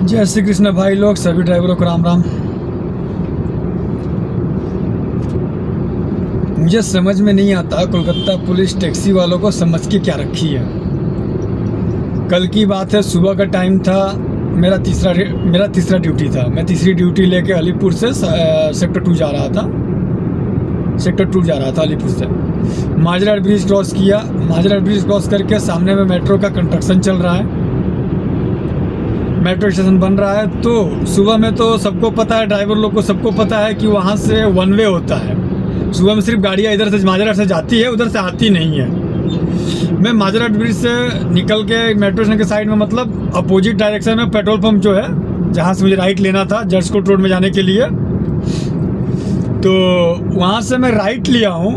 जय श्री कृष्ण भाई लोग, सभी ड्राइवरों को राम राम। मुझे समझ में नहीं आता कोलकाता पुलिस टैक्सी वालों को समझ के क्या रखी है। कल की बात है, सुबह का टाइम था, मेरा तीसरा ड्यूटी था। मैं तीसरी ड्यूटी लेके अलीपुर से सेक्टर 2 जा रहा था अलीपुर से। माजरा ब्रिज क्रॉस किया। माजरा ब्रिज क्रॉस करके सामने में मेट्रो का कंस्ट्रक्शन चल रहा है, मेट्रो स्टेशन बन रहा है। तो सुबह में तो सबको पता है, ड्राइवर लोग को सबको पता है कि वहाँ से वन वे होता है। सुबह में सिर्फ गाड़ियाँ इधर से माजरा से जाती है, उधर से आती नहीं है। मैं माजरा ब्रिज से निकल के मेट्रो स्टेशन के साइड में, मतलब अपोजिट डायरेक्शन में पेट्रोल पंप जो है, जहाँ से मुझे राइट लेना था जर्ज कोर्ट रोड में जाने के लिए, तो वहाँ से मैं राइट लिया हूँ।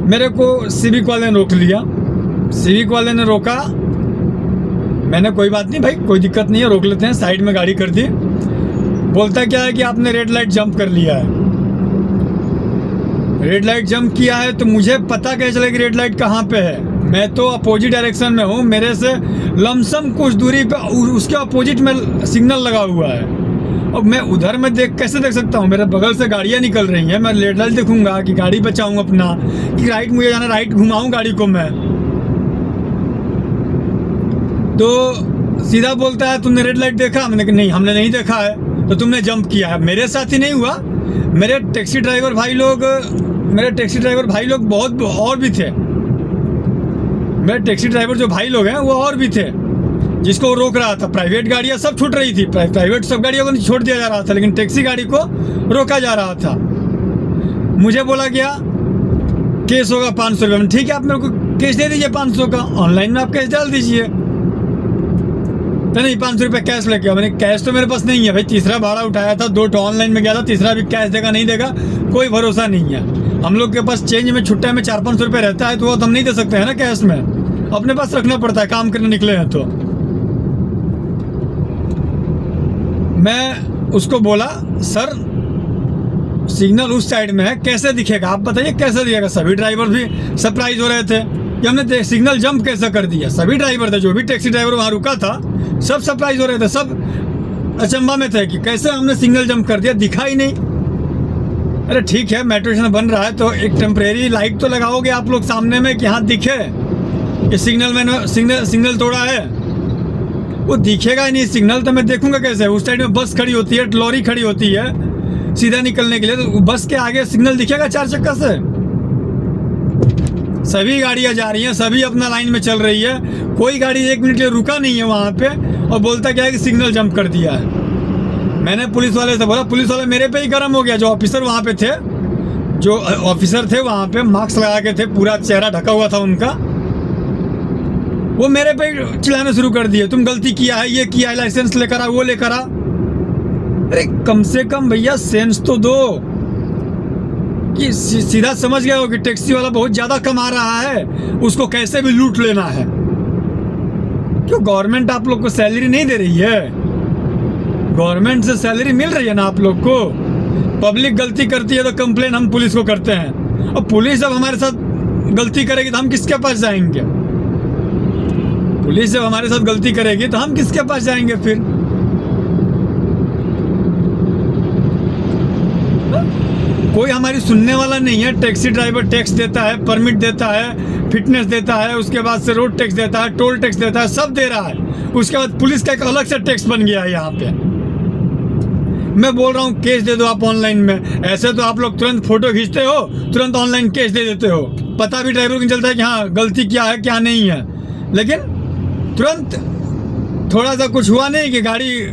मेरे को सिविक वाले ने रोक लिया। सिविक वाले ने रोका, मैंने कोई बात नहीं भाई, कोई दिक्कत नहीं है, रोक लेते हैं, साइड में गाड़ी कर दी। बोलता क्या है कि आपने रेड लाइट जंप कर लिया है। रेड लाइट जंप किया है तो मुझे पता कैसे चला कि रेड लाइट कहाँ पे है। मैं तो अपोजिट डायरेक्शन में हूँ, मेरे से लमसम कुछ दूरी पे उसके अपोजिट में सिग्नल लगा हुआ है। अब मैं उधर में कैसे देख सकता हूँ? मेरे बगल से गाड़ियाँ निकल रही हैं, मैं रेड लाइट देखूंगा कि गाड़ी बचाऊँ अपना, कि राइट मुझे जाना, राइट घुमाऊँ गाड़ी को मैं। तो सीधा बोलता है तुमने रेड लाइट देखा? मैंने कहा नहीं, हमने नहीं देखा है। तो तुमने जंप किया है। मेरे साथ ही नहीं हुआ, मेरे टैक्सी ड्राइवर भाई लोग बहुत और भी थे। मेरे टैक्सी ड्राइवर जो भाई लोग हैं वो और भी थे, जिसको वो रोक रहा था। प्राइवेट गाड़ियाँ सब छूट रही थी, प्राइवेट सब गाड़ियों को छोड़ दिया जा रहा था, लेकिन टैक्सी गाड़ी को रोका जा रहा था। मुझे बोला गया केस होगा 500 रुपये। ठीक है, आप मेरे को केस दे दीजिए 500 का, ऑनलाइन में आप केस डाल दीजिए। तो नहीं, 500 रुपये कैश लेके आओ। मैंने कैश तो मेरे पास नहीं है भाई, तीसरा भाड़ा उठाया था, 2 ऑनलाइन में गया था, तीसरा भी कैश देगा नहीं देगा कोई भरोसा नहीं है। हम लोग के पास चेंज में छुट्टा में 400-500 रुपये रहता है, तो वो हम नहीं दे सकते हैं ना कैश में, अपने पास रखना पड़ता है, काम करने निकले हैं। तो मैं उसको बोला सर सिग्नल उस साइड में है, कैसे दिखेगा आप बताइए, कैसे दिखेगा? सभी ड्राइवर भी सरप्राइज हो रहे थे कि हमने सिग्नल जंप कैसे कर दिया। सभी ड्राइवर थे, जो भी टैक्सी ड्राइवर वहाँ रुका था, सब सरप्राइज हो रहे थे, सब अचंभा में थे कि कैसे हमने सिग्नल जंप कर दिया, दिखा ही नहीं। अरे ठीक है, मेट्रो स्टेशन बन रहा है तो एक टेम्परेरी लाइट तो लगाओगे आप लोग सामने में कि हाँ दिखे कि सिग्नल तोड़ा है। वो दिखेगा ही नहीं सिग्नल, तो मैं देखूंगा कैसे? उस साइड में बस खड़ी होती है, लॉरी खड़ी होती है सीधा निकलने के लिए, तो बस के आगे सिग्नल दिखेगा 4 चक्का से? सभी गाड़ियां जा रही हैं, सभी अपना लाइन में चल रही है, कोई गाड़ी 1 मिनट के लिए रुका नहीं है वहाँ पे, और बोलता क्या है कि सिग्नल जंप कर दिया है। मैंने पुलिस वाले से बोला, पुलिस वाले मेरे पे ही गर्म हो गया। जो ऑफिसर वहाँ पे थे, जो ऑफिसर थे वहाँ पे, मास्क लगा के थे, पूरा चेहरा ढका हुआ था उनका, वो मेरे पे चिल्लाना शुरू कर दिए, तुम गलती किया है, ये किया है, लाइसेंस लेकर आ, वो लेकर आ। अरे कम से कम भैया सेंस तो दो कि सीधा समझ गया हो कि टैक्सी वाला बहुत ज्यादा कमा रहा है, उसको कैसे भी लूट लेना है। क्यों गवर्नमेंट आप लोग को सैलरी नहीं दे रही है? गवर्नमेंट से सैलरी मिल रही है ना आप लोग को। पब्लिक गलती करती है तो कंप्लेन हम पुलिस को करते हैं, और पुलिस जब हमारे साथ गलती करेगी तो हम किसके पास जाएंगे? पुलिस जब हमारे साथ गलती करेगी तो हम किसके पास जाएंगे फिर? कोई हमारी सुनने वाला नहीं है। टैक्सी ड्राइवर टैक्स देता है, परमिट देता है, फिटनेस देता है, उसके बाद से रोड टैक्स देता है, टोल टैक्स देता है, सब दे रहा है। उसके बाद पुलिस का एक अलग से टैक्स बन गया है यहाँ पे। मैं बोल रहा हूँ केस दे दो आप ऑनलाइन में। ऐसे तो आप लोग तुरंत फोटो खींचते हो, तुरंत ऑनलाइन केस दे देते हो, पता भी ड्राइवर को नहीं चलता है कि हाँ गलती क्या है क्या नहीं है, लेकिन तुरंत थोड़ा सा कुछ हुआ नहीं कि गाड़ी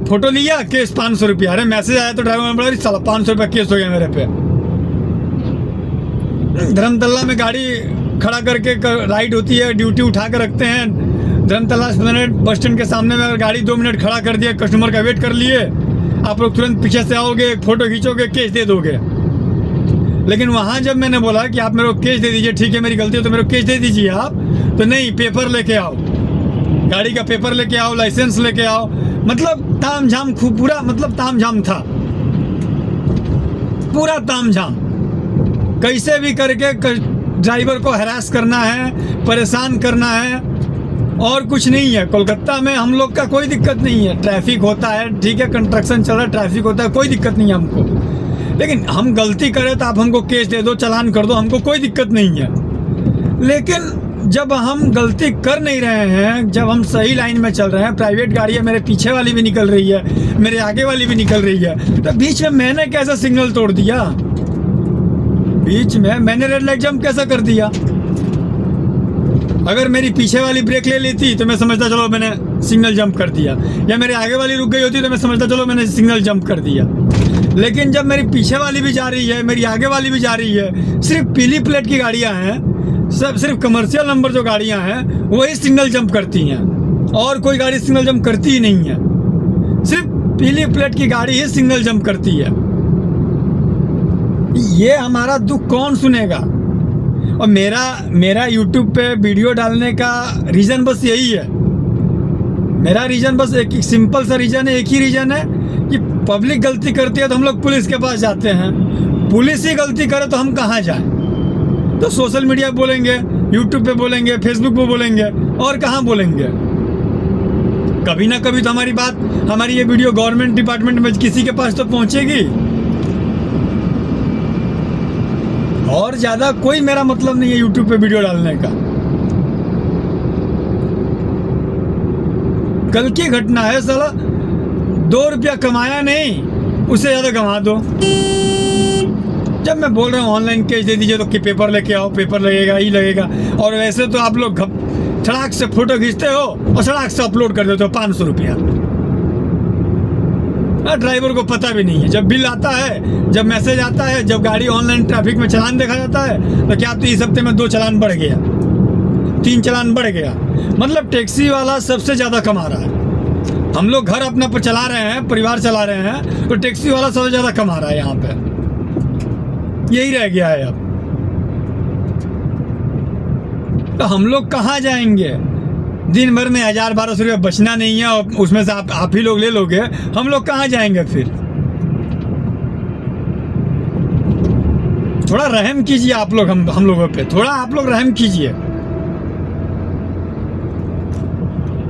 फोटो लिया, केस 500 रुपया। अरे मैसेज आया तो ड्राइवर ने बोला साला 500 रुपया केस हो गया मेरे पे। धर्मतल्ला में गाड़ी खड़ा करके राइड होती है, ड्यूटी उठा कर रखते हैं। धर्मतल्ला बस स्टैंड के सामने में अगर गाड़ी 2 मिनट खड़ा कर दिया, कस्टमर का वेट कर लिए, आप लोग तुरंत पीछे से आओगे, फोटो खींचोगे, केस दे दोगे। लेकिन वहाँ जब मैंने बोला कि आप मेरे को केस दे दीजिए, ठीक है मेरी गलती है तो मेरे को केस दे दीजिए आप, तो नहीं, पेपर लेके आओ, गाड़ी का पेपर लेके आओ, लाइसेंस लेके आओ। मतलब ताम झाम, खूब पूरा मतलब ताम झाम था, पूरा ताम झाम। कैसे भी करके ड्राइवर को हैरास करना है, परेशान करना है। और कुछ नहीं है। कोलकाता में हम लोग का कोई दिक्कत नहीं है, ट्रैफिक होता है, ठीक है, कंस्ट्रक्शन चल रहा है, ट्रैफिक होता है, कोई दिक्कत नहीं है हमको। लेकिन हम गलती करें तो आप हमको केस दे दो, चालान कर दो, हमको कोई दिक्कत नहीं है। लेकिन जब हम गलती कर नहीं रहे हैं, जब हम सही लाइन में चल रहे हैं, प्राइवेट गाड़ी है, मेरे पीछे वाली भी निकल रही है, मेरे आगे वाली भी निकल रही है, तो बीच में मैंने कैसे सिग्नल तोड़ दिया? बीच में मैंने रेड लाइट जंप कैसा कर दिया? अगर मेरी पीछे वाली ब्रेक ले लेती तो मैं समझता चलो मैंने सिग्नल जंप कर दिया, या मेरे आगे वाली रुक गई होती तो मैं समझता चलो मैंने सिग्नल जंप कर दिया। लेकिन जब मेरी पीछे वाली भी जा रही है, मेरी आगे वाली भी जा रही है, सिर्फ पीली प्लेट की गाड़ियां हैं, सब सिर्फ कमर्शियल नंबर जो गाड़ियां हैं वही सिग्नल जंप करती हैं, और कोई गाड़ी सिग्नल जंप करती ही नहीं है। सिर्फ पीली प्लेट की गाड़ी ही सिग्नल जंप करती है। ये हमारा दुख कौन सुनेगा? और मेरा YouTube पे वीडियो डालने का रीज़न बस यही है। मेरा रीज़न बस एक सिंपल सा रीज़न है, एक ही रीज़न है कि पब्लिक गलती करती है तो हम लोग पुलिस के पास जाते हैं, पुलिस ही गलती करे तो हम कहाँ जाएं? तो सोशल मीडिया पे बोलेंगे, YouTube पे बोलेंगे, फेसबुक पे बोलेंगे, और कहाँ बोलेंगे? कभी ना कभी तो हमारी बात, हमारी ये वीडियो गवर्नमेंट डिपार्टमेंट में किसी के पास तो पहुँचेगी। और ज़्यादा कोई मेरा मतलब नहीं है YouTube पे वीडियो डालने का। कल की घटना है, साला 2 रुपया कमाया नहीं, उससे ज़्यादा कमा दो। जब मैं बोल रहा हूँ ऑनलाइन केस दे दीजिए तो कि पेपर लेके आओ, पेपर लगेगा ही लगेगा, और वैसे तो आप लोग सड़क से फोटो खींचते हो और सड़क से अपलोड कर देते हो 500 रुपया। ड्राइवर को पता भी नहीं है, जब बिल आता है, जब मैसेज आता है, जब गाड़ी ऑनलाइन ट्रैफिक में चालान देखा जाता है, तो क्या तो इस हफ्ते में 2 चालान बढ़ गया, 3 चालान बढ़ गया। मतलब टैक्सी वाला सबसे ज़्यादा कमा रहा है। हम लोग घर अपना पर चला रहे हैं, परिवार चला रहे हैं, तो टैक्सी वाला सबसे ज़्यादा कमा रहा है यहाँ पे। यही रह गया है अब। तो हम लोग कहाँ जाएंगे? दिन भर में 1000-1200 रुपये बचना नहीं है, और उसमें से आप ही लोग ले लोगे, हम लोग कहाँ जाएंगे फिर? थोड़ा रहम कीजिए आप लोग, हम लोगों पे थोड़ा आप लोग रहम कीजिए।